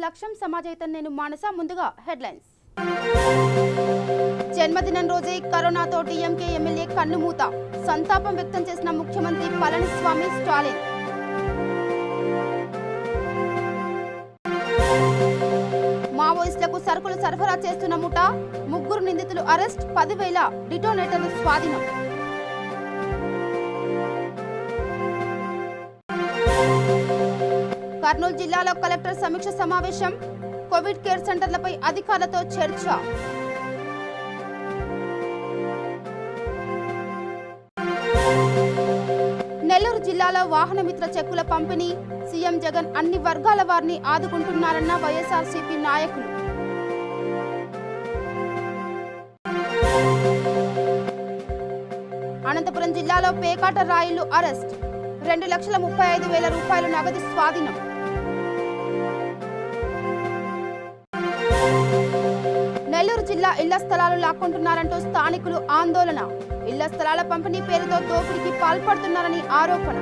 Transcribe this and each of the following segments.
లక్ష్యం సమాజైతన్నేను మానస ముందుగా హెడ్లైన్స్. జన్మదినం రోజే కరోనాతో డీఎంకే ఎమ్మెల్యే కన్నుమూత. సంతాపం వ్యక్తం చేసిన ముఖ్యమంత్రి పళనిస్వామి, స్టాలిన్. మావోయిస్టులకు సరుకులు సరఫరా చేస్తున్న ముఠ, 3 నిందితులు అరెస్ట్, 10,000 డిటోనేటర్లు స్వాధీనం. కర్నూలు జిల్లాలో కలెక్టర్ సమీక్ష సమావేశం, కోవిడ్ కేర్ సెంటర్లపై అధికారులతో చర్చ. నెల్లూరు జిల్లాలో వాహన మిత్ర చెక్కుల పంపిణీ, సీఎం జగన్ అన్ని వర్గాల వారిని ఆదుకుంటున్నారన్న వైఎస్ఆర్సీపీ నాయకులు. అనంతపురం జిల్లాలో పేకాట రాయుళ్లు అరెస్ట్, 2,35,000 రూపాయలు నగదు స్వాధీనం. నెల్లూరు జిల్లా ఇళ్ల స్థలాలు లాక్కుంటున్నారంటూ స్థానికులు ఆందోళన. ఇళ్ల స్థలాల పంపిణీ పేరుతో దోపిడీకి పాల్పడుతున్నారని ఆరోపణ.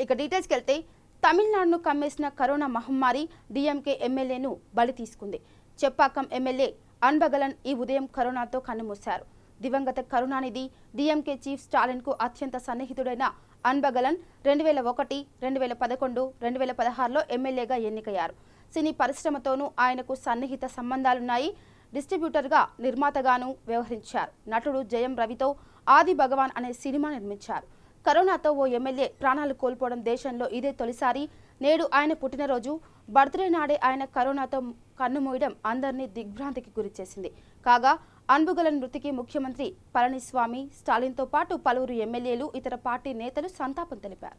ఇక డీటెయిల్స్కి వెళ్తే, తమిళనాడును కమ్మేసిన కరోనా మహమ్మారి డీఎంకే ఎమ్మెల్యేను బలి తీసుకుంది. చెప్పాకం ఎమ్మెల్యే అన్బగలన్ ఈ ఉదయం కరోనాతో కన్నుమూశారు. దివంగత కరుణానిధి డీఎంకే చీఫ్ స్టాలిన్ కు అత్యంత సన్నిహితుడైన అన్బగలన్ 2001, 2011, 2016లో ఎమ్మెల్యేగా ఎన్నికయ్యారు. సినీ పరిశ్రమతోనూ ఆయనకు సన్నిహిత సంబంధాలున్నాయి. డిస్ట్రిబ్యూటర్గా, నిర్మాతగానూ వ్యవహరించారు. నటుడు జయం రవితో ఆది భగవాన్ అనే సినిమా నిర్మించారు. కరోనాతో ఓ ఎమ్మెల్యే ప్రాణాలు కోల్పోవడం దేశంలో ఇదే తొలిసారి. నేడు ఆయన పుట్టినరోజు. బర్త్డే నాడే ఆయన కరోనాతో కన్నుమూయడం అందరినీ దిగ్భ్రాంతికి గురిచేసింది. కాగా అన్బగలన్ మృతికి ముఖ్యమంత్రి పళనిస్వామి, స్టాలిన్తో పాటు పలువురు ఎమ్మెల్యేలు, ఇతర పార్టీ నేతలు సంతాపం తెలిపారు.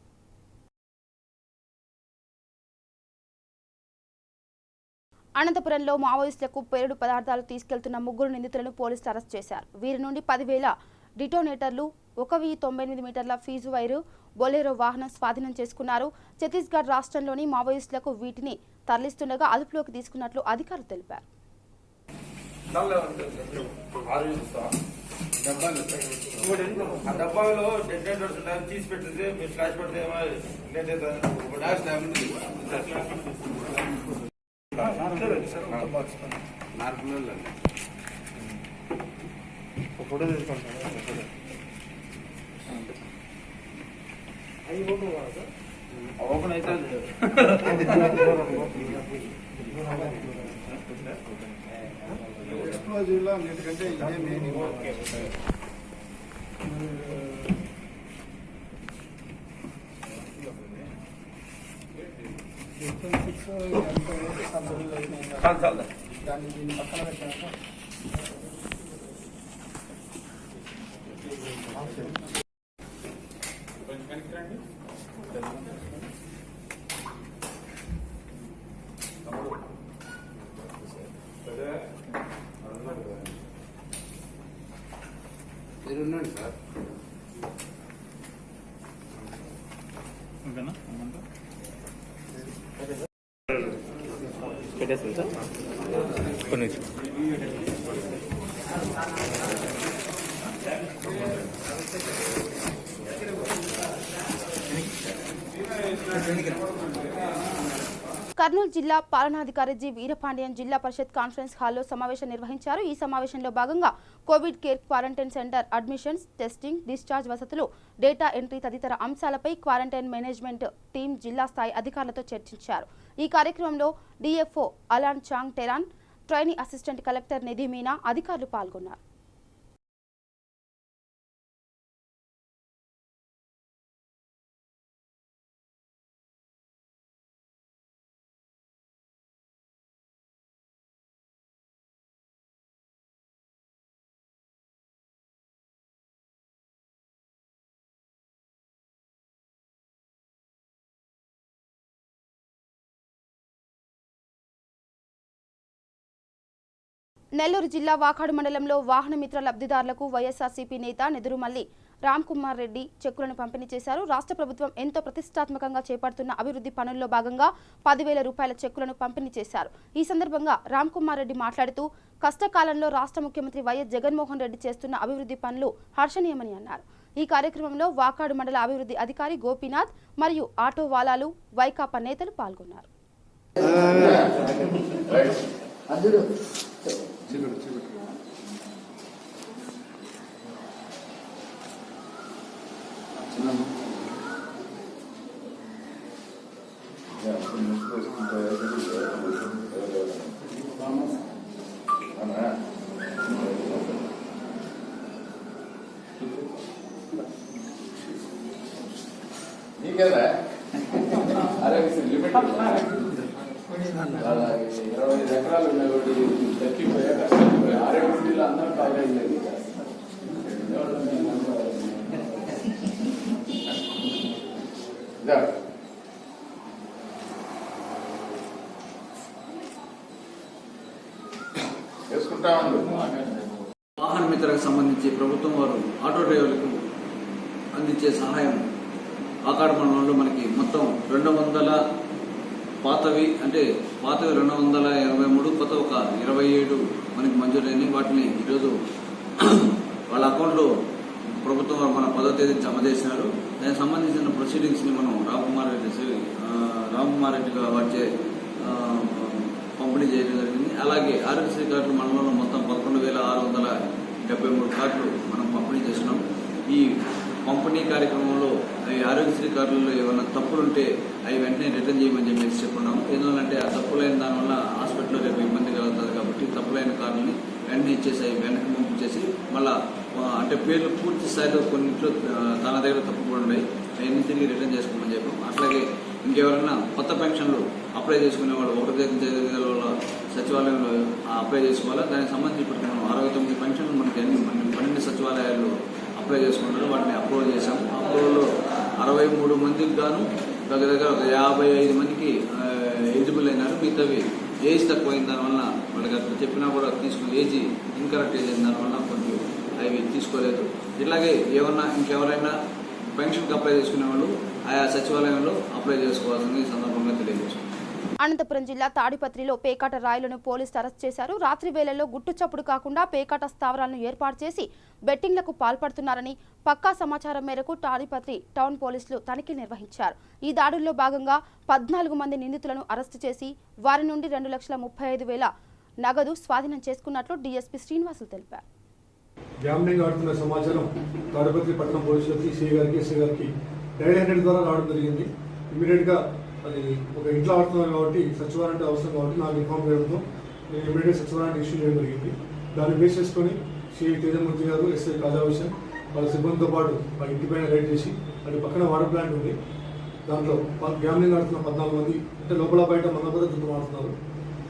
అనంతపురంలో మావోయిస్టులకు పేలుడు పదార్థాలు తీసుకెళ్తున్న 3 నిందితులను పోలీసులు అరెస్ట్ చేశారు. వీరి నుండి 10,000 డిటోనేటర్లు, 1,098 మీటర్ల ఫీజు వైరు, బొలెరో వాహనం స్వాధీనం చేసుకున్నారు. ఛత్తీస్గఢ్ రాష్ట్రంలోని మావోయిస్టులకు వీటిని తరలిస్తుండగా అదుపులోకి తీసుకున్నట్లు అధికారులు తెలిపారు. ఓపెన్ అయితే జిల్లా ఎందుకంటే ఇదే మెయిన్. దాన్ని దీన్ని పక్కన పెట్టాక మీరున్నాండి సార్. ఓకేనా పెట్టేస్తాను సార్. కొన్ని కర్నూలు జిల్లా పాలనాధికారి జి వీరపాండియన్ జిల్లా పరిషత్ కాన్ఫరెన్స్ హాల్లో సమావేశం నిర్వహించారు. ఈ సమావేశంలో భాగంగా Covid care quarantine centre admissions, testing, discharge వసతులు, డేటా ఎంట్రీ తదితర అంశాలపై క్వారంటైన్ మేనేజ్మెంట్ టీం జిల్లా స్థాయి అధికారులతో చర్చించారు. ఈ కార్యక్రమంలో డిఎఫ్ఓ అలాన్ చాంగ్ టెరాన్, ట్రైనీ అసిస్టెంట్ కలెక్టర్ నిధి మీనా అధికారులు పాల్గొన్నారు. నెల్లూరు జిల్లా వాకాడు మండలంలో వాహన మిత్ర లబ్ధిదారులకు వైఎస్ఆర్సీపీ నేత నెదురుమల్లి రామ్కుమార్ రెడ్డి చెక్కులను పంపిణీ చేశారు. రాష్ట్ర ప్రభుత్వం ఎంతో ప్రతిష్టాత్మకంగా చేపడుతున్న అభివృద్ధి పనుల్లో భాగంగా 10,000 రూపాయల చెక్కులను పంపిణీ చేశారు. ఈ సందర్భంగా రామ్కుమార్ రెడ్డి మాట్లాడుతూ, కష్టకాలంలో రాష్ట్ర ముఖ్యమంత్రి వైఎస్ జగన్మోహన్ రెడ్డి చేస్తున్న అభివృద్ధి పనులు హర్షణీయమని అన్నారు. ఈ కార్యక్రమంలో వాకాడు మండల అభివృద్ధి అధికారి గోపీనాథ్ మరియు ఆటో వాలాలు వైకాపా నేతలు పాల్గొన్నారు. నీకేదా అరే లిమిట్ 25 ఎకరాలు ఉన్నాయి. తగ్గిపోయాక ఆరోగ్యశ్రీలో అందరూ కాలేజ్ లేదు. వేసుకుంటా ఉండు. వాహన మిత్రకు సంబంధించి ప్రభుత్వం వారు ఆటో డ్రైవర్లకు అందించే సహాయం ఆకాడ మండలంలో మనకి మొత్తం 200 పాతవి 223, కొత్త ఒక 27 మనకి మంజూరైనవి. వాటిని ఈరోజు వాళ్ళ అకౌంట్లో ప్రభుత్వం వారు మన 10వ తేదీని జమ చేసినారు. దానికి సంబంధించిన ప్రొసీడింగ్స్ని మనం రామ్కుమార్ రెడ్డిగా వచ్చే పంపిణీ చేయడం జరిగింది. అలాగే ఆరోగ్యశ్రీ కార్డులు మండలంలో మొత్తం 11,673 కార్డులు మనం పంపిణీ చేసినాం. ఈ పంపిణీ కార్యక్రమంలో ఆరోగ్యశ్రీ కార్డులలో ఏమైనా తప్పులుంటే అవి వెంటనే రిటర్న్ చేయమని చెప్పేసి చెప్పుకున్నాము. ఎందుకంటే ఆ తప్పులైన దానివల్ల హాస్పిటల్లో రేపు ఇబ్బంది కలుగుతుంది కాబట్టి తప్పులైన కార్డుని వెంటనే ఇచ్చేసి అవి వెనక్కి పంపించేసి మళ్ళీ అంటే పేర్లు పూర్తి స్థాయిలో కొన్నింట్లో తన దగ్గర తప్పు కూడా ఉన్నాయి, అవన్నీ తిరిగి రిటర్న్ చేసుకోమని చెప్పాం. అట్లాగే ఇంకెవరైనా కొత్త పెన్షన్లు అప్లై చేసుకునే వాళ్ళు 1 తేదీల సచివాలయంలో అప్లై చేసుకోవాలా. దానికి సంబంధించి ఇప్పటికి మనం 69 పెన్షన్లు మనకి 12 సచివాలయాల్లో అప్లై చేసుకుంటారు. వాటిని అప్రూవ్ చేశాం. అప్రూవల్లో 63 మందికి గాను దగ్గర 55 మందికి ఎలిజిబుల్ అయినారు. మిగతావి ఏజ్ తక్కువైన దానివల్ల వాళ్ళకి అట్లా చెప్పినా కూడా తీసుకుని ఏజ్ ఇన్కరెక్ట్ ఏజ్ అయిన దానివల్ల కొంచెం అవి తీసుకోలేదు. ఇట్లాగే ఇంకెవరైనా పెన్షన్కి అప్లై చేసుకునే వాళ్ళు ఆయా సచివాలయంలో అప్లై చేసుకోవాలని సందర్భంగా తెలియజేశారు. అనంతపురం జిల్లా తాడిపత్రిలో పేకాట రాయులను పోలీసులు అరెస్ట్ చేశారు. రాత్రి వేళల్లో గుట్టు చప్పుడు కాకుండా పేకాట స్థావరాలను ఏర్పాటు చేసి బెట్టింగ్లకు పాల్పడుతున్నారని పక్కా సమాచారం మేరకు తాడిపత్రి టౌన్ పోలీసులు తనిఖీ నిర్వహించారు. ఈ దాడుల్లో భాగంగా 14 మంది నిందితులను అరెస్టు చేసి వారి నుండి 2,35,000 నగదు స్వాధీనం చేసుకున్నట్లు డీఎస్పీ శ్రీనివాసులు తెలిపారు. గ్యాంబ్లింగ్ ఆడుతున్న సమాచారం తాడిపత్రి పట్టణం పోలీసులకి సిఐ గారికి ఎస్ఐ గారికి డైరెక్ట్ ద్వారా రావడం జరిగింది. ఇమీడియట్గా అది ఒక ఇంట్లో ఆడుతున్నారు కాబట్టి సచివాలయం అవసరం కాబట్టి నాకు ఇన్ఫార్మ్ చేయడంతో నేను ఇమీడియట్గా సచివాలయాన్ని ఇష్యూ చేయడం జరిగింది. దాన్ని బేస్ చేసుకొని సిఐ తేజమూర్తి గారు, ఎస్ఐ కాజావిషన్ వాళ్ళ సిబ్బందితో పాటు ఆ ఇంటిపైన రైడ్ చేసి అది పక్కన వాటర్ ప్లాంట్ ఉంది, దాంట్లో గ్యాంబ్లింగ్ ఆడుతున్న 14 మంది అంటే లోపల బయట మందపద్ధతితో ఆడుతున్నారు.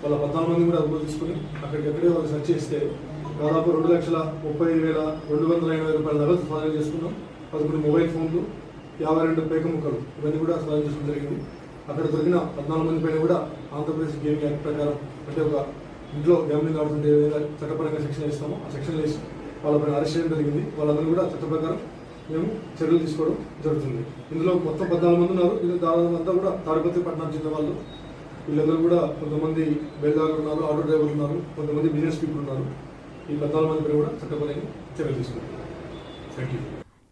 వాళ్ళ 14 మంది కూడా అదుపు తీసుకుని అక్కడికక్కడే వాళ్ళు సెర్చ్ చేస్తే దాదాపు 2,30,280 రూపాయల నగదు స్వాధీనం చేసుకున్నాం. 11 మొబైల్ ఫోన్లు, 52 పేక ముక్కలు ఇవన్నీ కూడా స్వాధీనం చేసుకోవడం జరిగింది. అక్కడ దొరికిన 14 మంది పైన కూడా ఆంధ్రప్రదేశ్ గేమింగ్ యాక్ట్ ప్రకారం అంటే ఒక ఇంట్లో గ్యాంబ్లింగ్ ఆడుతుంటే ఏ విధంగా చట్టపరంగా సెక్షన్ వేస్తామో ఆ సెక్షన్ వేసి వాళ్ళపైన అరెస్ట్ చేయడం జరిగింది. వాళ్ళందరూ కూడా చట్ట ప్రకారం మేము చర్యలు తీసుకోవడం జరుగుతుంది. ఇందులో మొత్తం 14 మంది ఉన్నారు. ఇది దాదాపు అంతా కూడా తాడిపత్రి పట్టణానికి చెందిన వాళ్ళు. వీళ్ళందరూ కూడా కొంతమంది బేల్దారులు ఉన్నారు, ఆటో డ్రైవర్లు ఉన్నారు, కొంతమంది బిజినెస్ పీపుల్ ఉన్నారు. ఈ 14 మంది పైన కూడా చట్టపరంగా చర్యలు తీసుకుంటారు. Thank you.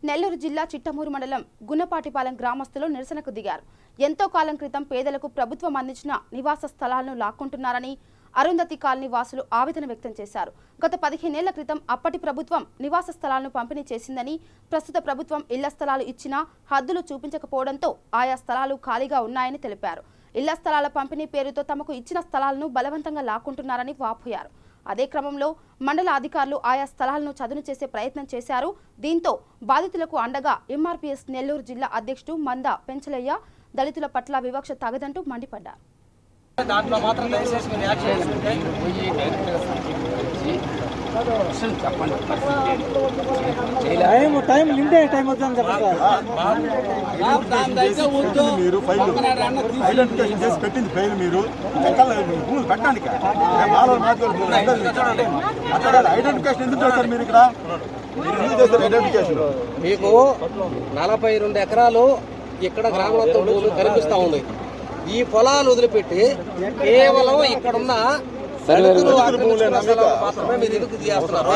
నెల్లూరు జిల్లా చిట్టమూరు మండలం గున్నపాటిపాలెం గ్రామస్తులు నిరసనకు దిగారు. ఎంతో కాలం క్రితం పేదలకు ప్రభుత్వం అందించిన నివాస స్థలాలను లాక్కుంటున్నారని అరుంధతి కాలనీ వాసులు ఆవేదన వ్యక్తం చేశారు. గత 15 ఏళ్ల క్రితం అప్పటి ప్రభుత్వం నివాస స్థలాలను పంపిణీ చేసిందని, ప్రస్తుత ప్రభుత్వం ఇళ్ల స్థలాలు ఇచ్చినా హద్దులు చూపించకపోవడంతో ఆయా స్థలాలు ఖాళీగా ఉన్నాయని తెలిపారు. ఇళ్ల స్థలాల పంపిణీ పేరుతో తమకు ఇచ్చిన స్థలాలను బలవంతంగా లాక్కుంటున్నారని వాపోయారు. అదే క్రమంలో మండల అధికారులు ఆయా స్థలాలను చదును చేసే ప్రయత్నం చేశారు. దీంతో బాధితులకు అండగా ఎంఆర్పీఎస్ నెల్లూరు జిల్లా అధ్యక్షుడు మంద పెంచలయ్య దళితుల పట్ల వివక్ష తగదంటూ మండిపడ్డారు. దాంట్లో మాత్రం దయచేసి మీరు యాక్షన్ చేసుకుంటే టైం లిమిటెడ్ టైం వద్దని మీరు ఐడెంటిఫికేషన్ చేసి పెట్టింది ఫైల్ మీరు పెట్టడానికి ఐడెంటిఫికేషన్ ఎందుకు చేస్తారు మీరు ఇక్కడ ఐడెంటిఫికేషన్ మీకు 42 ఎకరాలు ఇక్కడ గ్రామంలో భూమి కనిపిస్తూ ఉంది. ఈ పొలాలు వదిలిపెట్టి కేవలం ఇక్కడున్న దళితులు ఆక్రమించుకున్న స్థలాలు మాత్రమే మీరు ఎందుకు తీస్తున్నారు?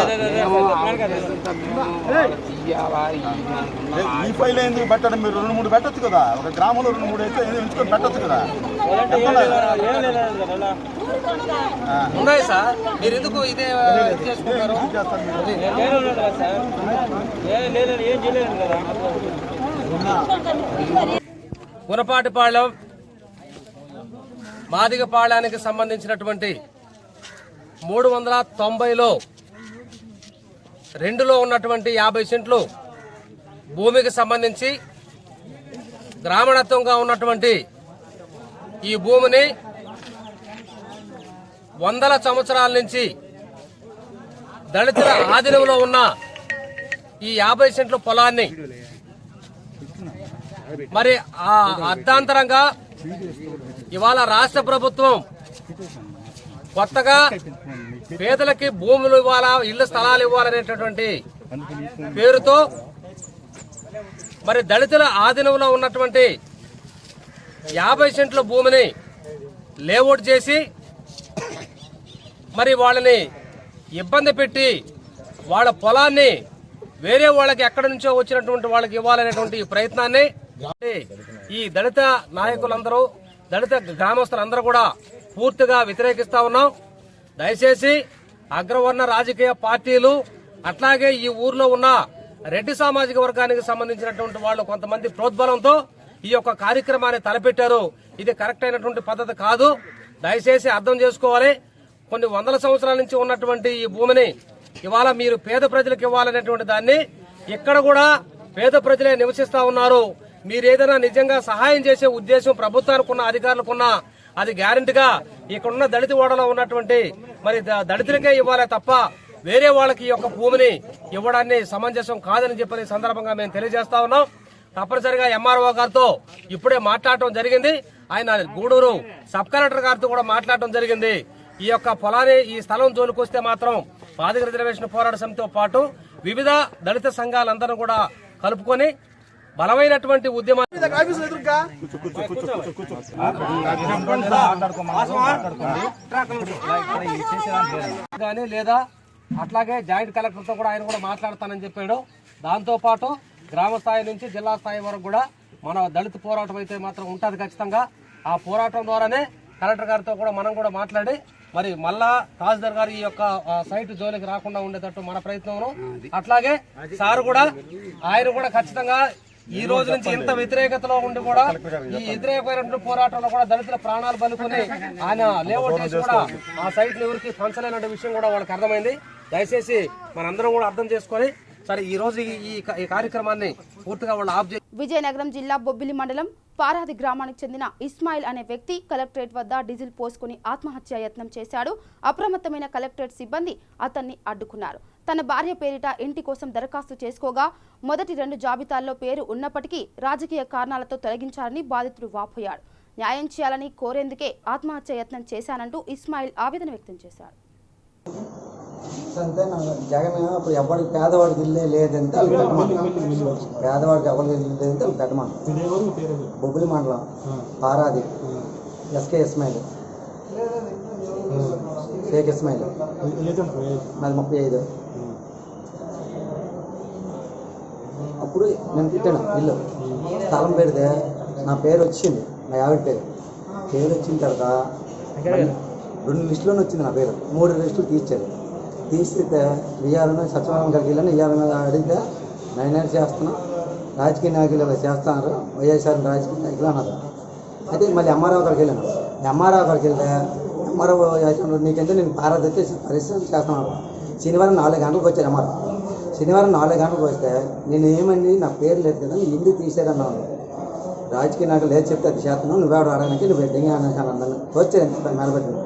ఈ ఫైల్ ఎందుకు పెట్టడం? మీరు 2-3 పెట్టొచ్చు కదా, ఒక గ్రామంలో 2-3 అయితే ఎంచుకొని పెట్టొచ్చు కదా. ఉన్నాయి సార్, మీరు ఎందుకు ఇదే చేసుకుంటారు? గుణపాటిపాళెం మాదిగపాళెనికి సంబంధించినటువంటి 390లో 2లో ఉన్నటువంటి 50 సెంట్లు భూమికి సంబంధించి గ్రామీణత్వంగా ఉన్నటువంటి ఈ భూమిని వందల సంవత్సరాల నుంచి దళితుల ఆధీనంలో ఉన్న ఈ 50 సెంట్ల పొలాన్ని మరి ఆ అర్ధాంతరంగా ఇవాళ రాష్ట్ర ప్రభుత్వం కొత్తగా పేదలకి భూములు ఇవ్వాలా, ఇళ్ల స్థలాలు ఇవ్వాలనేటటువంటి పేరుతో మరి దళితుల ఆధీనంలో ఉన్నటువంటి 50 సెంట్ల భూమిని లేఅవుట్ చేసి మరి వాళ్ళని ఇబ్బంది పెట్టి వాళ్ళ పొలాన్ని వేరే వాళ్ళకి ఎక్కడి నుంచో వచ్చినటువంటి వాళ్ళకి ఇవ్వాలనేటువంటి ఈ ప్రయత్నాన్ని ఈ దళిత నాయకులందరూ, దళిత గ్రామస్తులందరూ కూడా పూర్తిగా వ్యతిరేకిస్తా ఉన్నాం. దయచేసి అగ్రవర్ణ రాజకీయ పార్టీలు అట్లాగే ఈ ఊర్లో ఉన్న రెడ్డి సామాజిక వర్గానికి సంబంధించినటువంటి వాళ్ళు కొంతమంది ప్రోద్బలంతో ఈ యొక్క కార్యక్రమాన్ని తలపెట్టారు. ఇది కరెక్ట్ అయినటువంటి పద్ధతి కాదు. దయచేసి అర్థం చేసుకోవాలి. కొన్ని వందల సంవత్సరాల నుంచి ఉన్నటువంటి ఈ భూమిని ఇవాళ మీరు పేద ప్రజలకు ఇవ్వాలనేటువంటి దాన్ని ఇక్కడ కూడా పేద ప్రజలే నివసిస్తా ఉన్నారు. మీరు ఏదైనా నిజంగా సహాయం చేసే ఉద్దేశం ప్రభుత్వానికి ఉన్న, అధికారులకున్న, అది గ్యారెంటీగా ఇక్కడున్న దళిత ఓడలో ఉన్నటువంటి మరి దళితులకే ఇవ్వాలి తప్ప వేరే వాళ్ళకి ఈ యొక్క భూమిని ఇవ్వడాన్ని సమంజసం కాదని చెప్పని సందర్భంగా మేము తెలియజేస్తా ఉన్నాం. తప్పనిసరిగా ఎంఆర్ఓ గారితో ఇప్పుడే మాట్లాడటం జరిగింది. ఆయన గూడూరు సబ్ కలెక్టర్ గారితో కూడా మాట్లాడటం జరిగింది. ఈ యొక్క పొలాన్ని, ఈ స్థలం జోలికొస్తే మాత్రం మాదిగ రిజర్వేషన్ పోరాట సమితితో పాటు వివిధ దళిత సంఘాలందరూ కూడా కలుపుకొని బలమైనటువంటి ఉద్యమాన్ని కానీ లేదా అట్లాగే జాయింట్ కలెక్టర్తో కూడా ఆయన కూడా మాట్లాడతానని చెప్పాడు. దాంతో పాటు గ్రామ స్థాయి నుంచి జిల్లా స్థాయి వరకు కూడా మన దళిత పోరాటం అయితే మాత్రం ఉంటుంది ఖచ్చితంగా. ఆ పోరాటం ద్వారానే కలెక్టర్ గారితో కూడా మనం కూడా మాట్లాడి మరి మళ్ళా తహసీల్దార్ గారు ఈ యొక్క సైట్ జోలికి రాకుండా ఉండేటట్టు మన ప్రయత్నం. అట్లాగే సార్ కూడా ఆయన కూడా ఖచ్చితంగా ఈ రోజు నుంచి ఇంత వ్యతిరేకతలో ఉండి కూడా ఈ వ్యతిరేకమైన పోరాటంలో కూడా దళితుల ప్రాణాలు బలుకుని ఆయన లేఅవుట్ చేసి కూడా ఆ సైట్ ఎవరికి పంచలేనటువంటి విషయం కూడా వాళ్ళకి అర్థమైంది. దయచేసి మనందరం కూడా అర్థం చేసుకొని సరే ఈ రోజు ఈ కార్యక్రమాన్ని పూర్తిగా వాళ్ళు ఆఫ్ చేసి. విజయనగరం జిల్లా బొబ్బిలి మండలం పారాది గ్రామానికి చెందిన ఇస్మాయిల్ అనే వ్యక్తి కలెక్టరేట్ వద్ద డీజిల్ పోసుకుని ఆత్మహత్య యత్నం చేశాడు. అప్రమత్తమైన కలెక్టరేట్ సిబ్బంది అతన్ని అడ్డుకున్నారు. తన భార్య పేరిట ఇంటి కోసం దరఖాస్తు చేసుకోగా మొదటి 2 జాబితాల్లో పేరు ఉన్నప్పటికీ రాజకీయ కారణాలతో తొలగించారని బాధితుడు వాపోయాడు. న్యాయం చేయాలని కోరేందుకే ఆత్మహత్య యత్నం చేశానంటూ ఇస్మాయిల్ ఆవేదన వ్యక్తం చేశాడు. అంటే జగన్ ఇప్పుడు ఎవరికి పేదవాడికి ఇల్లే లేదంటే వాళ్ళు పెట్టమని, పేదవాడికి ఎవరికి ఇల్లు లేదంటే వాళ్ళు పెట్టమని. బొబ్బిలి మండలం పారాది ఎస్కే ఇస్మాయిల్, షేక్ ఇస్మాయిల్, నాది 35. అప్పుడు నేను పెట్టాను ఇల్లు, స్థలం పెడితే నా పేరు వచ్చింది, మా ఆవిడ పేరు వచ్చిన తర్వాత 2 లిస్టులోనే వచ్చింది నా పేరు. 3 లిస్టులు తీస్తే ఇయ్యాలని సచివాలయం గారికి వెళ్ళాను. ఇయ్యాలని అడిగితే నేను చేస్తున్నాను, రాజకీయ నాయకులు చేస్తున్నారు, వైఎస్ఆర్ రాజకీయ నాయకులు అన్నారు. అయితే మళ్ళీ ఎంఆర్ఓ గారికి వెళ్ళాను. ఎంఆర్ఓ గారికి వెళ్తే ఎంఆర్ఓ నీకంటే నేను పారాదైతే పరిశ్రమ చేస్తున్నాను. శనివారం 4 గంటలకు వచ్చాను ఎంఆర్ఓ. శనివారం 4 గంటలకు వస్తే నేను ఏమని నా పేరు లేదు కదా, ఎందుకు తీసారన్నాను. రాజకీయ నాయకులు లేదు చెప్తే అది చేస్తున్నాను, నువ్వెవడు అడగడానికి నువ్వు వెడ్డింగ్ అన్నాను. వచ్చాను మెలబెట్టిన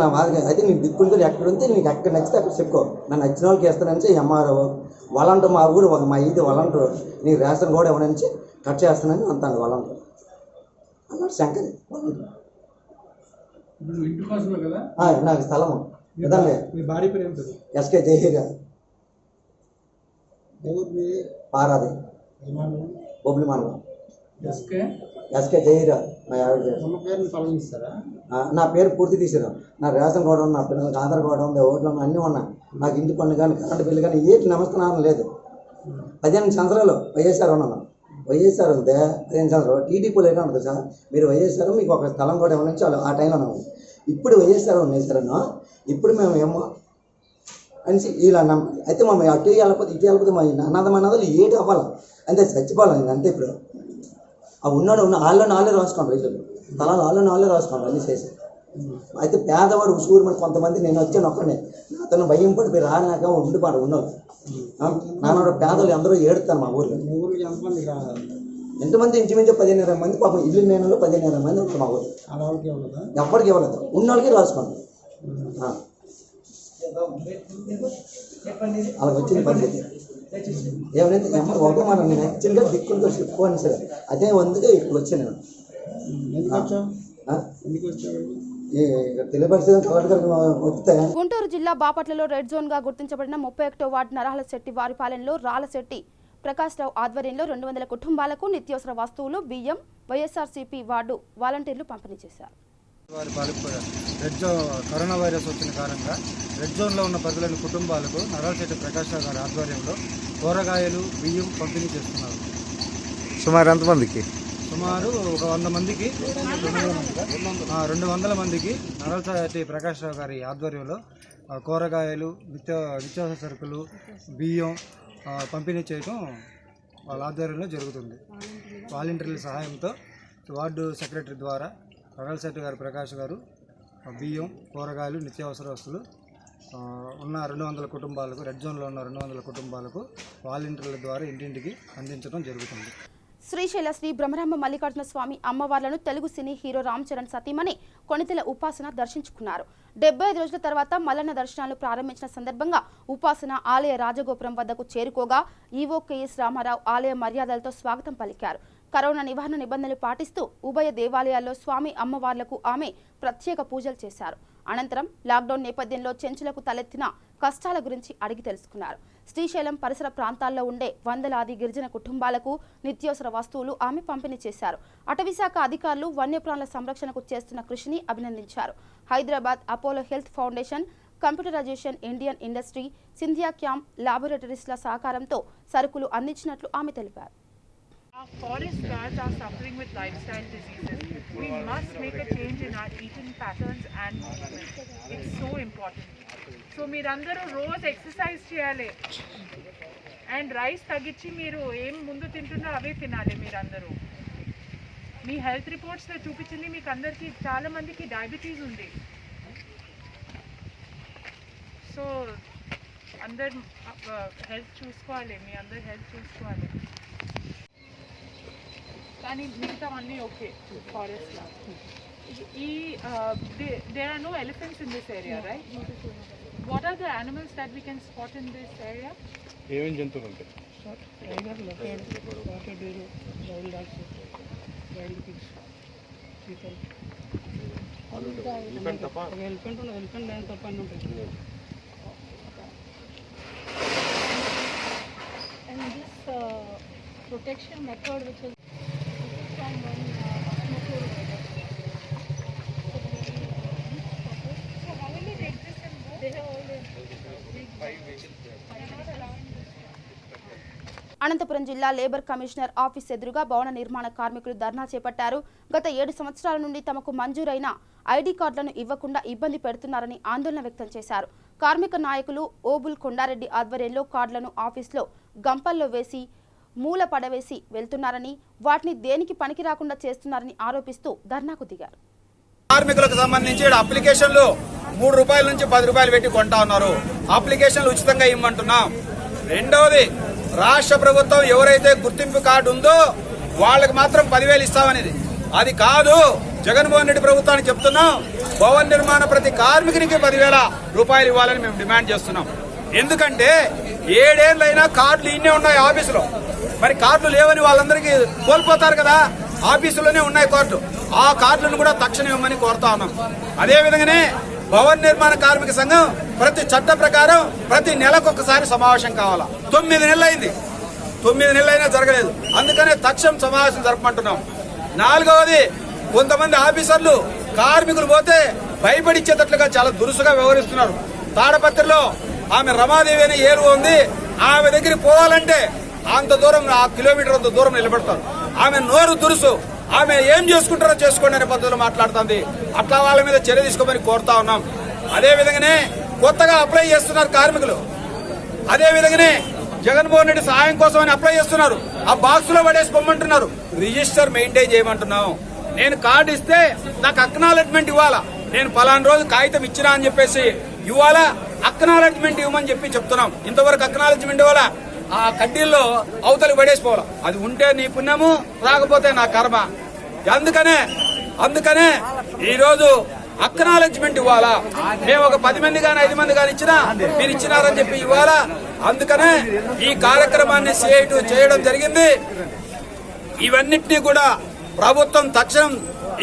నా వాళ్ళకి. అయితే నీకు దిక్కుంటే ఎక్కడ ఉంటే నీకు ఎక్కడ నచ్చితే అక్కడ చెప్పుకో, నన్ను నచ్చిన వాళ్ళకి వేస్తానని ఎంఆర్ఓ వాళ్ళంటూ మా ఊరు మా ఇది వాళ్ళంటూ నీ రేషన్ కూడా ఇవ్వడానికి కట్ చేస్తానని అంటాను వాళ్ళంటూ అన్నాడు శంకరి. నాకు స్థలము ఇదండి ఎస్కే జయహీగా పారాది బొబ్బిలి మండలం. ఎస్కే జయరా మా ఆవిడ పేరు. తమ పేరుని తొలగిస్తారా? నా పేరు పూర్తి తీసారు. నా రేషన్ కార్డు ఉంది, నా పిల్లలకి ఆధార్ కార్డు ఉంది, ఓట్లు ఉన్నాయి, అన్నీ ఉన్నాయి. నాకు ఇంటి పన్ను కానీ కరెంటు బిల్లు కానీ ఏటి నమస్కారం లేదు. 18 సంవత్సరాలు వైఎస్ఆర్ ఉన్నాను. వైఎస్ఆర్ ఉంటే 15 సంవత్సరాలు టీడీపీలో ఎట్లా ఉంటుంది సార్? మీరు వైఎస్ఆర్ మీకు ఒక స్థలం కూడా ఏమైనా చాలు ఆ టైంలో ఉన్నాము. ఇప్పుడు వైఎస్ఆర్ ఉన్నాయి సార్. ఇప్పుడు మేము ఏమో అని ఇలా అయితే మా అటు వెళ్ళకపోతే ఇటు వెళ్ళకపోతే మా అన్నదలు ఏటి అవ్వాలి అంతే, చచ్చిపోవాలి అంతే. ఇప్పుడు ఆ ఉన్నాడు వాళ్ళే రాసుకోండి, రైతులు స్థలాలు వాళ్ళే రాసుకోండి అన్నీ చేసి. అయితే పేదవాడు ఉసూరు కొంతమంది నేను వచ్చాను ఒక్కడే, అతను భయం పడిపోయి రానాక ఉండిపాడు ఉన్నాడు. నాన్న పేదలు అందరూ ఏడుతారు మా ఊర్లో. ఎంతమంది ఇంచుమించు 15,000 మంది పాపం ఇల్లు నేను 15,000 మంది ఉంటారు మా ఊర్లో. ఎప్పటికి ఇవ్వలేదు, ఉన్న వాళ్ళకి రాసుకోండి. అలా వచ్చింది పరిస్థితి. ఏమైనా ఒక మాట నేను యాక్చువల్గా దిక్కులతో చెప్పుకోండి సరే, అదే వందుగా ఇక్కడ వచ్చాను నేను. గుంటూరు జిల్లా బాపట్లలో రెడ్ జోన్ గా గుర్తించబడిన 31వ వార్డు నరహలశెట్టి వారిపాలెంలో రాళ్లశెట్టి ప్రకాశ్రావు ఆధ్వర్యంలో 200 కుటుంబాలకు నిత్యావసర వస్తువులు, బియ్యం వైఎస్ఆర్సీపీ వార్డు వాలంటీర్లు పంపిణీ చేశారు. రెడ్ జోన్ కరోనా వైరస్ వచ్చిన కారణంగా రెడ్ జోన్లో ఉన్న 10 కుటుంబాలకు నరహలశెట్టి ప్రకాశ్రావు గారి ఆధ్వర్యంలో కూరగాయలు, బియ్యం పంపిణీ చేస్తున్నారు. సుమారు ఎంతమందికి? సుమారు ఒక 100 మందికి 200 మందికి నరహలశెట్టి ప్రకాశ్రావు గారి ఆధ్వర్యంలో కూరగాయలు, నిత్యావసర సరుకులు, బియ్యం పంపిణీ చేయడం వాళ్ళ ఆధ్వర్యంలో జరుగుతుంది. వాలంటీర్ల సహాయంతో వార్డు సెక్రటరీ ద్వారా నరహలశెట్టి గారు ప్రకాష్ గారు బియ్యం, కూరగాయలు, నిత్యావసర వస్తువులు ఉన్న 200 కుటుంబాలకు, రెడ్ జోన్లో ఉన్న 200 కుటుంబాలకు వాలంటీర్ల ద్వారా ఇంటింటికి అందించడం జరుగుతుంది. శ్రీశైల శ్రీ బ్రహ్మరాంబ మల్లికార్జున స్వామి అమ్మవార్లను తెలుగు సినీ హీరో రామ్ చరణ్ సతీమణి కొణితెల ఉపాసన దర్శించుకున్నారు. 75 రోజుల తర్వాత మల్లన్న దర్శనాలు ప్రారంభించిన సందర్భంగా ఉపాసన ఆలయ రాజగోపురం వద్దకు చేరుకోగా ఈవో కెఎస్ రామారావు ఆలయ మర్యాదలతో స్వాగతం పలికారు. కరోనా నివారణ నిబంధనలు పాటిస్తూ ఉభయ దేవాలయాల్లో స్వామి అమ్మవార్లకు ఆమె ప్రత్యేక పూజలు చేశారు. అనంతరం లాక్డౌన్ నేపథ్యంలో చెంచులకు తలెత్తిన కష్టాల గురించి అడిగి తెలుసుకున్నారు. శ్రీశైలం పరిసర ప్రాంతాల్లో ఉండే వందలాది గిరిజన కుటుంబాలకు నిత్యావసర వస్తువులు ఆమె పంపిణీ చేశారు. అటవీశాఖ అధికారులు వన్యప్రాణుల సంరక్షణకు చేస్తున్న కృషిని అభినందించారు. Hyderabad Apollo Health Foundation, computerization Indian industry, Scindia camp లాబొరేటరీస్ల సహకారంతో సరుకులు అందించినట్లు ఆమె తెలిపారు. Our forest guards are suffering with lifestyle diseases. We must make a change in our eating patterns and movement. It's so important. So మీరందరూ రోజు ఎక్సర్సైజ్ చేయాలి and rice తగ్గించి మీరు ఏం ముందు తింటున్నారో అవే తినాలి. మీరందరూ మీ హెల్త్ రిపోర్ట్స్లో చూపించింది మీకు అందరికీ చాలా మందికి డయాబెటీస్ ఉంది. సో అందరు హెల్త్ చూసుకోవాలి, మీ అందరు హెల్త్ చూసుకోవాలి. కానీ మిగతా అన్నీ ఓకే ఫారెస్ట్లో. There are no elephants in this area, right? What are the animals that we can spot in this area? ఏమేం జంతువులు ఉంటాయి? Tiger, leopard, spotted deer, wild dogs, wild pigs, cheetah. Elephant తప్ప? Elephant land తప్ప అన్నీ ఉంటాయి. And this protection method which is from one smoker. So how will it exist in both? They have all the Anantapuram జిల్లా labour commissioner office ఎదురుగా భవన నిర్మాణ కార్మికులు ధర్నా చేపట్టారు. గత 7 సంవత్సరాల నుండి తమకు మంజూరైన ఐడి కార్డులను ఇవ్వకుండా ఇబ్బంది పెడుతున్నారని ఆందోళన వ్యక్తం చేశారు. కార్మిక నాయకులు ఓబుల్ కొండారెడ్డి ఆధ్వర్యంలో కార్డులను ఆఫీసులో గంపల్లో వేసి మూల పడవేసి వెళ్తున్నారని, వాటిని దేనికి పనికి రాకుండా చేస్తున్నారని ఆరోపిస్తూ ధర్నాకు దిగారు. కార్మికులకు సంబంధించి అప్లికేషన్లు 3 రూపాయల నుంచి 10 రూపాయలు పెట్టి కొంటా ఉన్నారు. అప్లికేషన్లు ఉచితంగా ఇవ్వమంటున్నాం. రెండవది, రాష్ట్ర ప్రభుత్వం ఎవరైతే గుర్తింపు కార్డు ఉందో వాళ్ళకి మాత్రం 10,000 ఇస్తామనేది అది కాదు. జగన్మోహన్ రెడ్డి ప్రభుత్వానికి చెప్తున్నాం, భవన నిర్మాణ ప్రతి కార్మికునికి 10,000 రూపాయలు ఇవ్వాలని మేము డిమాండ్ చేస్తున్నాం. ఎందుకంటే 7 ఏళ్ళైనా కార్డులు ఇన్నే ఉన్నాయి ఆఫీసులో. మరి కార్డులు లేవని వాళ్ళందరికీ కోల్పోతారు కదా. ఆఫీసులోనే ఉన్నాయి కార్డులు. ఆ కార్డులను కూడా తక్షణం ఇవ్వమని కోరుతా ఉన్నాం. అదేవిధంగానే భవన నిర్మాణ కార్మిక సంఘం ప్రతి చట్ట ప్రకారం ప్రతి నెలకు ఒకసారి సమావేశం కావాలా. 9 నెలలు అయింది. 9 నెలలైనా జరగలేదు. అందుకనే తక్షణం సమావేశం జరపమంటున్నాం. 4వది, కొంతమంది ఆఫీసర్లు కార్మికులు పోతే భయపడిచ్చేటట్లుగా చాలా దురుసుగా వ్యవహరిస్తున్నారు. తాడపత్రిలో ఆమె రమాదేవి అనే ఏరు ఉంది, ఆమె దగ్గరికి పోవాలంటే అంత దూరం, ఆ కిలోమీటర్ అంత దూరం నిలబెడతారు. ఆమె నోరు దురుసు, ఆమె ఏం చేసుకుంటారో చేసుకోండి అనే పద్ధతిలో మాట్లాడుతుంది. అట్లా వాళ్ళ మీద చర్య తీసుకోమని కోరుతా ఉన్నాం. అదే విధంగానే కొత్తగా అప్లై చేస్తున్నారు కార్మికులు. అదే విధంగానే జగన్మోహన్ రెడ్డి సహాయం కోసం అని అప్లై చేస్తున్నారు. ఆ బాక్స్ లో పడేసి పొమ్మంటున్నారు. Register maintain చేయమంటున్నాం. నేను కార్డు ఇస్తే నాకు అక్నాలెడ్జ్మెంట్ ఇవ్వాలా, నేను పలానా రోజు కాగితం ఇచ్చినా అని చెప్పేసి ఇవ్వాలా, అక్నాలెడ్జ్మెంట్ ఇవ్వమని చెప్తున్నాం. ఇంతవరకు అక్నాలెడ్జ్మెంట్ ఇవ్వాలా, ఆ కడ్డీల్లో అవతలి పడేసిపోవాలా. అది ఉంటే నీ పుణ్యము, రాకపోతే నా కర్మ. అందుకనే ఈరోజు అక్నాలెడ్జ్మెంట్ ఇవ్వాలా. మేము ఒక 10 మంది కానీ 5 మంది కానీ ఇచ్చినా మీరు ఇచ్చినారని చెప్పి ఇవ్వాలా. అందుకనే ఈ కార్యక్రమాన్ని CI2 చేయడం జరిగింది. ఇవన్నిటినీ కూడా ప్రభుత్వం తక్షణం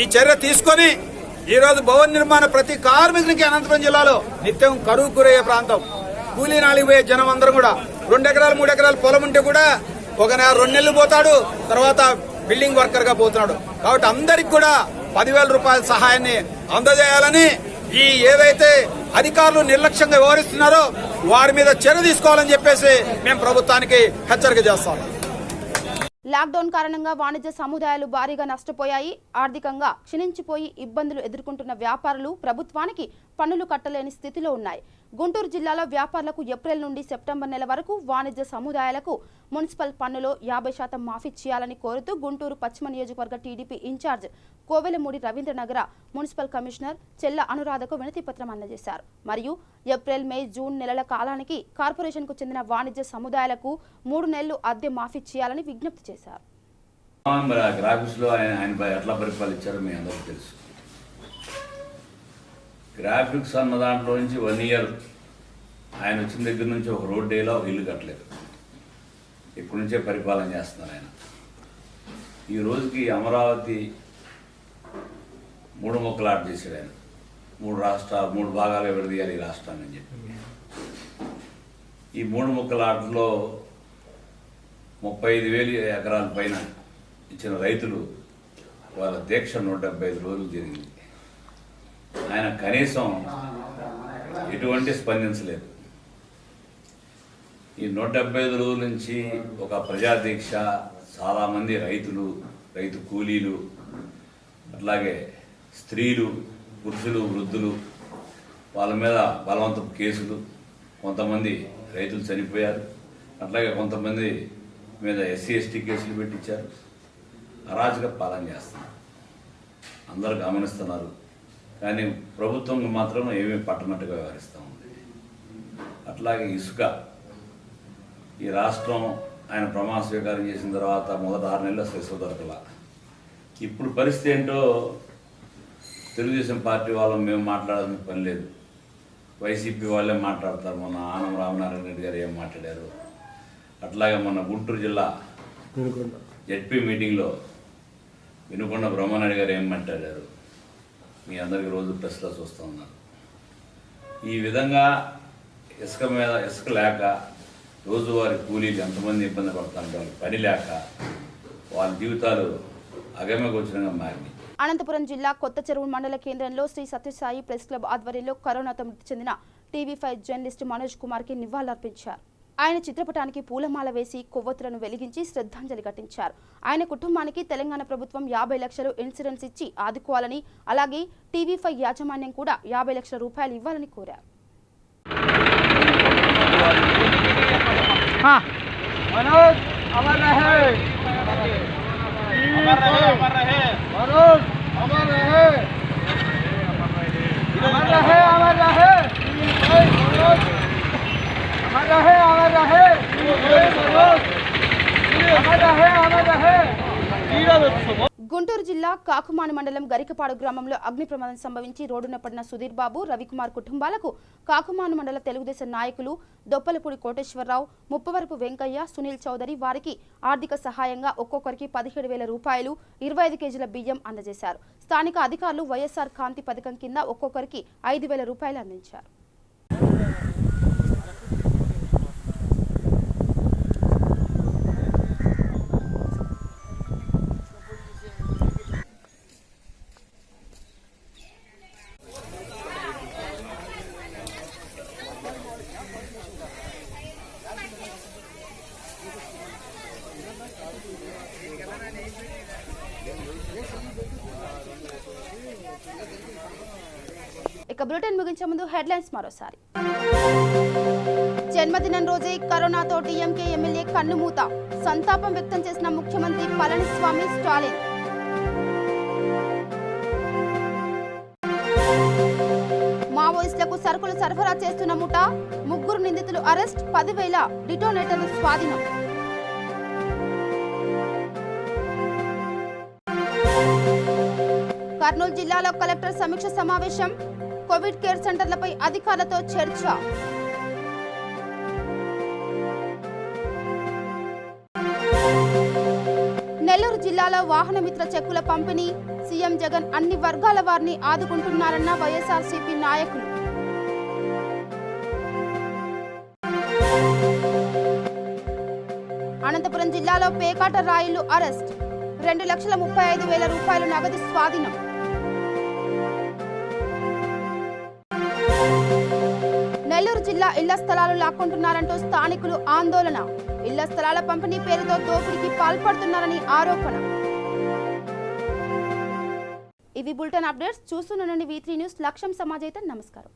ఈ చర్య తీసుకొని ఈరోజు భవన నిర్మాణ ప్రతి కార్మికునికి అనంతపురం జిల్లాలో నిత్యం కరువు గురయ్యే ప్రాంతం, కూలీ నాలికి పోయే జనం అందరూ కూడా 2 ఎకరాలు 3 ఎకరాలు పొలం ఉంటే కూడా ఒక 2 నెలలు పోతాడు, తర్వాత బిల్డింగ్ వర్కర్ గా పోతున్నాడు. కాబట్టి అందరికి కూడా 10,000 రూపాయల సహాయాన్ని అందజేయాలని, ఈ ఏదైతే అధికారులు నిర్లక్ష్యంగా వ్యవహరిస్తున్నారో వారి మీద చర్య తీసుకోవాలని చెప్పేసి మేము ప్రభుత్వానికి హెచ్చరిక చేస్తాం. లాక్డౌన్ కారణంగా వాణిజ్య సముదాయాలు భారీగా నష్టపోయాయి. ఆర్థికంగా క్షీణించిపోయి ఇబ్బందులు ఎదుర్కొంటున్న వ్యాపారులు ప్రభుత్వానికి పన్నులు కట్టలేని స్థితిలో ఉన్నాయి. గుంటూరు జిల్లాలో వ్యాపారులకు ఏప్రిల్ నుండి సెప్టెంబర్ నెల వరకు వాణిజ్య సముదాయాలకు మున్సిపల్ పన్నులో 50% మాఫీ చేయాలని కోరుతూ గుంటూరు పశ్చిమ నియోజకవర్గ టీడీపీ ఇన్ఛార్జ్ కోవెలమూడి రవీంద్రనగర మున్సిపల్ కమిషనర్ చెల్ల అనురాధకు వినతిపత్రం అందజేశారు. మరియు ఏప్రిల్, మే, జూన్ నెలల కాలానికి కార్పొరేషన్కు చెందిన వాణిజ్య సముదాయాలకు 3 నెలలు అద్దె మాఫీ చేయాలని విజ్ఞప్తి చేశారు. గ్రాఫిక్స్లో ఆయన ఎట్లా పరిపాలించారో మీ అందరికీ తెలుసు. గ్రాఫిక్స్ అన్న దాంట్లో నుంచి 1 ఇయర్ ఆయన వచ్చిన దగ్గర నుంచి ఒక రోడ్ డేలో ఒక ఇల్లు కట్టలేదు. ఇప్పటి నుంచే పరిపాలన చేస్తున్నారు ఆయన. ఈ రోజుకి అమరావతి 3 ముక్కలు ఆట చేశాడు ఆయన. 3 భాగాలుగా విడదీయాలి ఈ రాష్ట్రాన్ని అని చెప్పి. ఈ 3 ముక్కల ఆటలో 35,000 ఎకరాల పైన ఇచ్చిన రైతులు వాళ్ళ దీక్ష 175 రోజులు జరిగింది. ఆయన కనీసం ఎటువంటి స్పందించలేదు. ఈ 175 రోజుల నుంచి ఒక ప్రజాదీక్ష, చాలామంది రైతులు, రైతు కూలీలు, అట్లాగే స్త్రీలు, పురుషులు, వృద్ధులు, వాళ్ళ మీద బలవంతపు కేసులు, కొంతమంది రైతులు చనిపోయారు. అట్లాగే కొంతమంది మీద SC ST కేసులు పెట్టించారు. అరాచక పాలన చేస్తున్నారు. అందరూ గమనిస్తున్నారు. కానీ ప్రభుత్వం మాత్రం ఏమీ పట్టనట్టుగా వ్యవహరిస్తూ ఉంది. అట్లాగే ఇసుక, ఈ రాష్ట్రం ఆయన ప్రమాణ స్వీకారం చేసిన తర్వాత మొదట 6 నెలలు అసలు ఇసుక దొరకల. ఇప్పుడు పరిస్థితి ఏంటో తెలుగుదేశం పార్టీ వాళ్ళం మేము మాట్లాడాల్సిన పని లేదు. వైసీపీ వాళ్ళే మాట్లాడతారు. మొన్న ఆనం రామనారాయణ రెడ్డి గారు ఏం మాట్లాడారు, అట్లాగే మొన్న గుంటూరు జిల్లా ZP మీటింగ్లో వినుకొండ బ్రహ్మనాయుడు గారు ఏం మాట్లాడారు మీ అందరికీ రోజు ప్రెస్లో చూస్తూ ఉన్నారు. ఈ విధంగా ఇసుక లేక రోజువారి కూలీలు ఎంతమంది ఇబ్బంది పడుతుంటారు, వాళ్ళకి పని లేక వాళ్ళ జీవితాలు అగమ్యగోచరంగా మారినాయి. అనంతపురం జిల్లా కొత్త చెరువు మండల కేంద్రంలో శ్రీ సత్యసాయి ప్రెస్ క్లబ్ ఆధ్వర్యంలో కరోనాతో మృతి చెందిన TV5 జర్నలిస్ట్ మనోజ్ కుమార్కి నివాళులర్పించారు. ఆయన చిత్రపటానికి పూలమాల వేసి కొవ్వొత్తులను వెలిగించి శ్రద్ధాంజలి ఘటించారు. ఆయన కుటుంబానికి తెలంగాణ ప్రభుత్వం 50 లక్షలు ఇన్సూరెన్స్ ఇచ్చి ఆదుకోవాలని, అలాగే TV5 యాజమాన్యం కూడా 50 లక్షల రూపాయలు ఇవ్వాలని కోరారు. గుంటూరు జిల్లా కాకుమాను మండలం గరికపాడు గ్రామంలో అగ్ని ప్రమాదం సంభవించి రోడ్డున పడిన సుధీర్ బాబు, రవికుమార్ కుటుంబాలకు కాకుమాను మండల తెలుగుదేశం నాయకులు దొప్పలపూడి కోటేశ్వరరావు, ముప్పవరపు వెంకయ్య, సునీల్ చౌదరి వారికి ఆర్థిక సహాయంగా ఒక్కొక్కరికి 17,000 రూపాయలు, 25 కేజీల బియ్యం అందజేశారు. స్థానిక అధికారులు వైఎస్ఆర్ కాంతి పథకం కింద ఒక్కొక్కరికి 5,000 రూపాయలు అందించారు. ఇక బులెటిన్ ముగించే ముందు హెడ్లైన్స్ మరోసారి. జన్మదినం రోజే కరోనాతో డీఎంకే ఎమ్మెల్యే కన్నుమూత, సంతాపం వ్యక్తం చేసిన ముఖ్యమంత్రి పళనిస్వామి, స్టాలిన్. మావోయిస్టులకు సరుకులు సరఫరా చేస్తున్న ముఠా, 3 నిందితులు అరెస్ట్, 10,000 డిటోనేటర్లు స్వాధీనం. కర్నూలు జిల్లాలో కలెక్టర్ సమీక్ష సమావేశం, కోవిడ్ కేర్ సెంటర్లపై అధికారులతో చర్చ. నెల్లూరు జిల్లాలో వాహనమిత్ర చెక్కుల పంపిణీ, సీఎం జగన్ అన్ని వర్గాల వారిని ఆదుకుంటున్నారన్న వైఎస్ఆర్సీపీ నాయకులు. అనంతపురం జిల్లాలో పేకాట రాయుళ్లు అరెస్ట్, 2,35,000 రూపాయల నగదు స్వాధీనం. నెల్లూరు జిల్లా ఇళ్ల స్థలాలు లాక్కుంటున్నారంటూ స్థానికులు ఆందోళన, ఇళ్ల స్థలాల పంపిణీ పేరుతో దోపిడీకి పాల్పడుతున్నారని ఆరోపణ. ఇవి బులెటిన్ అప్డేట్స్. చూస్తున్న V3 న్యూస్. లక్ష్యం సమాజైతే. నమస్కారం.